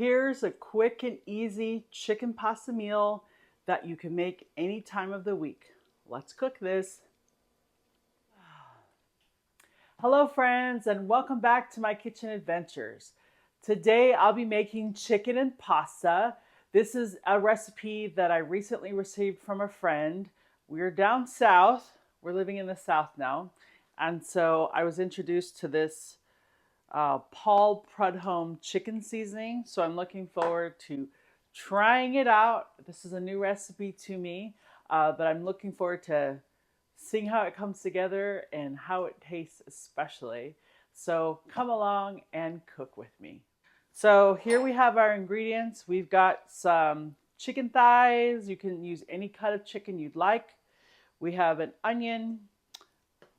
Here's a quick and easy chicken pasta meal that you can make any time of the week. Let's cook this. Hello friends, and welcome back to my kitchen adventures. Today I'll be making chicken and pasta. This is a recipe that I recently received from a friend. We're down south. We're living in the south now. And so I was introduced to this Paul Prudhomme chicken seasoning. So I'm looking forward to trying it out. This is a new recipe to me, but I'm looking forward to seeing how it comes together and how it tastes especially. So come along and cook with me. So here we have our ingredients. We've got some chicken thighs. You can use any cut of chicken you'd like. We have an onion,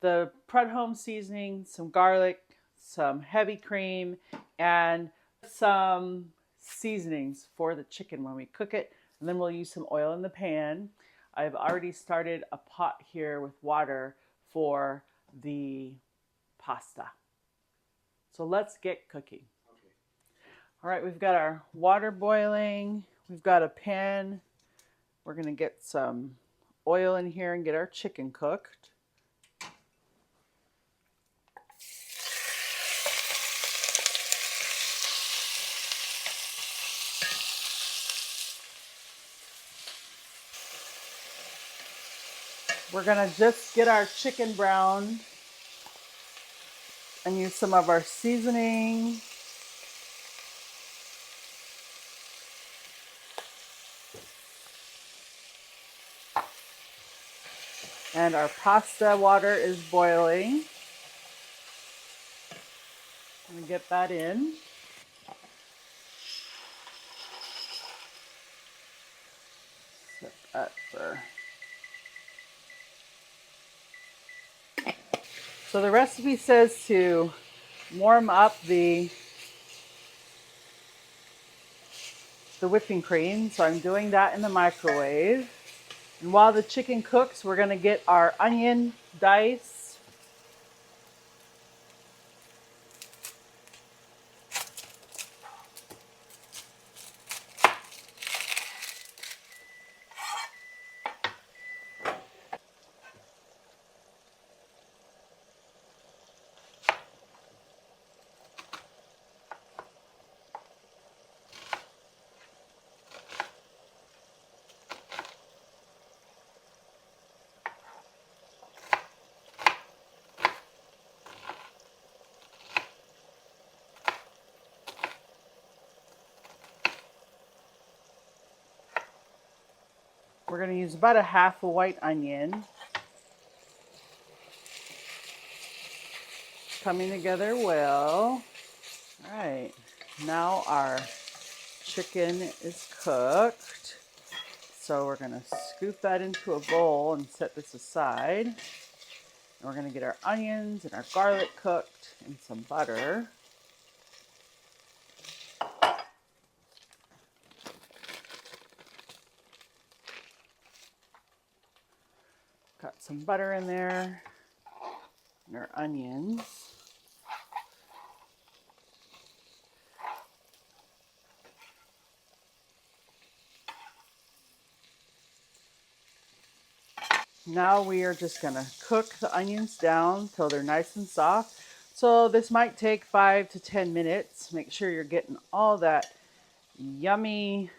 the Prudhomme seasoning, some garlic, some heavy cream, and some seasonings for the chicken when we cook it. And then we'll use some oil in the pan. I've already started a pot here with water for the pasta. So let's get cooking. Okay. All right, we've got our water boiling. We've got a pan. We're going to get some oil in here and get our chicken cooked. We're going to just get our chicken browned and use some of our seasoning. And our pasta water is boiling. I'm going to get that in. Set that for... So the recipe says to warm up the whipping cream. So I'm doing that in the microwave. And while the chicken cooks, we're going to get our onion diced. We're going to use about a half a white onion. Coming together well. All right, now our chicken is cooked. So we're going to scoop that into a bowl and set this aside. And we're going to get our onions and our garlic cooked in some butter. Got some butter in there and our onions. Now we are just going to cook the onions down till they're nice and soft. So this might take 5 to 10 minutes. Make sure you're getting all that yummy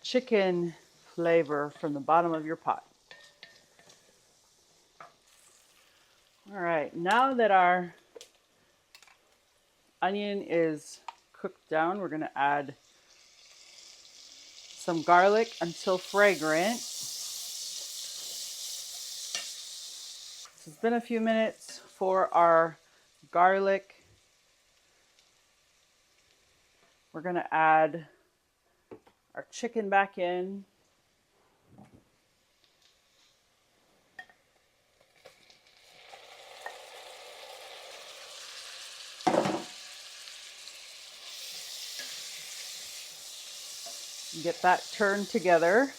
chicken flavor from the bottom of your pot. All right, now that our onion is cooked down, we're going to add some garlic until fragrant. It's been a few minutes for our garlic. We're going to add our chicken back in. Get that turned together.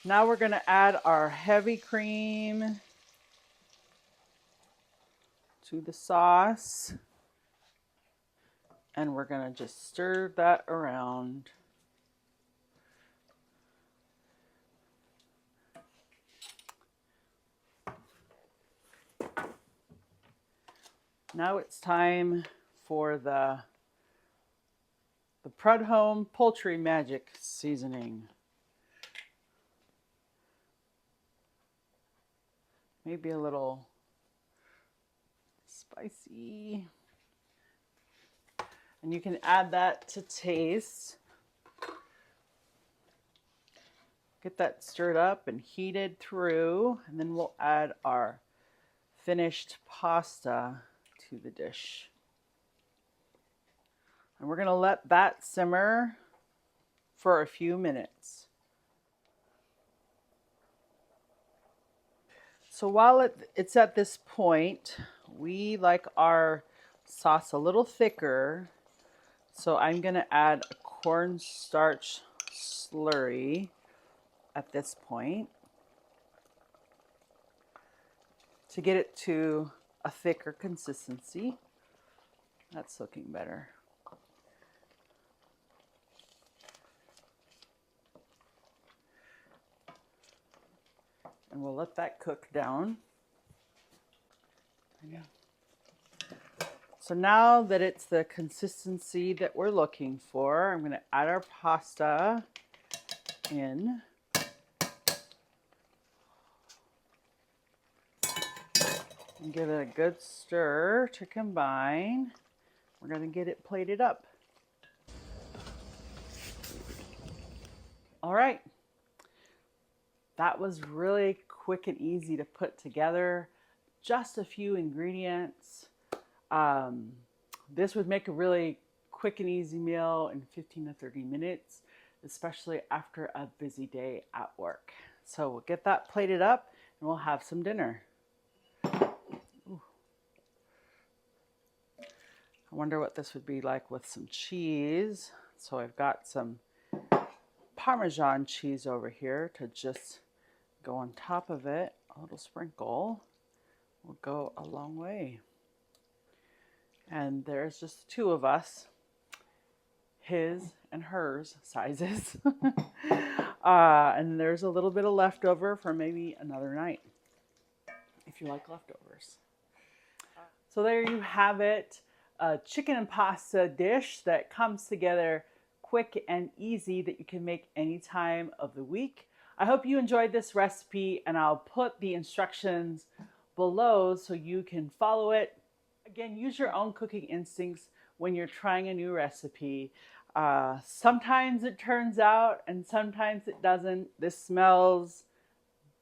Now we're going to add our heavy cream to the sauce. And we're going to just stir that around. Now it's time for the Prudhomme Poultry Magic Seasoning. Maybe a little spicy. And you can add that to taste. Get that stirred up and heated through, and then we'll add our finished pasta to the dish. And we're going to let that simmer for a few minutes. So while it's at this point, we like our sauce a little thicker. So I'm going to add a cornstarch slurry at this point to get it to a thicker consistency. That's looking better. And we'll let that cook down. So now that it's the consistency that we're looking for, I'm going to add our pasta in. And give it a good stir to combine. We're going to get it plated up. All right. That was really quick and easy to put together. Just a few ingredients. This would make a really quick and easy meal in 15 to 30 minutes, especially after a busy day at work. So we'll get that plated up and we'll have some dinner. Ooh. I wonder what this would be like with some cheese. So I've got some Parmesan cheese over here to just go on top of it. A little sprinkle will go a long way. And there's just two of us, his and hers sizes. And there's a little bit of leftover for maybe another night, if you like leftovers. So there you have it, a chicken and pasta dish that comes together quick and easy that you can make any time of the week. I hope you enjoyed this recipe, and I'll put the instructions below so you can follow it. Again, use your own cooking instincts when you're trying a new recipe. Sometimes it turns out and sometimes it doesn't. This smells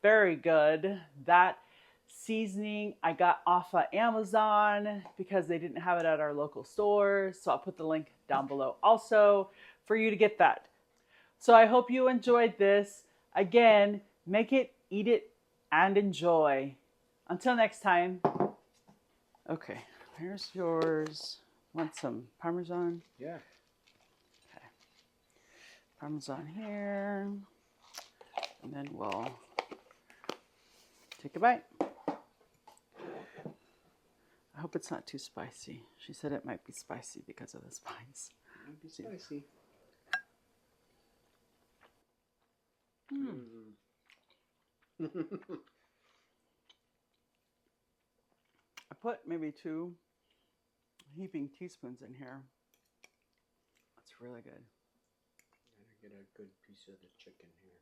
very good. That seasoning I got off of Amazon because they didn't have it at our local stores. So I'll put the link down below also for you to get that. So I hope you enjoyed this. Again, make it, eat it, and enjoy. Until next time. Okay, here's yours. Want some Parmesan? Yeah. Okay. Parmesan here. And then we'll take a bite. I hope it's not too spicy. She said it might be spicy because of the spice. It might be spicy. I put maybe 2 heaping teaspoons in here. That's really good. Gotta get a good piece of the chicken here.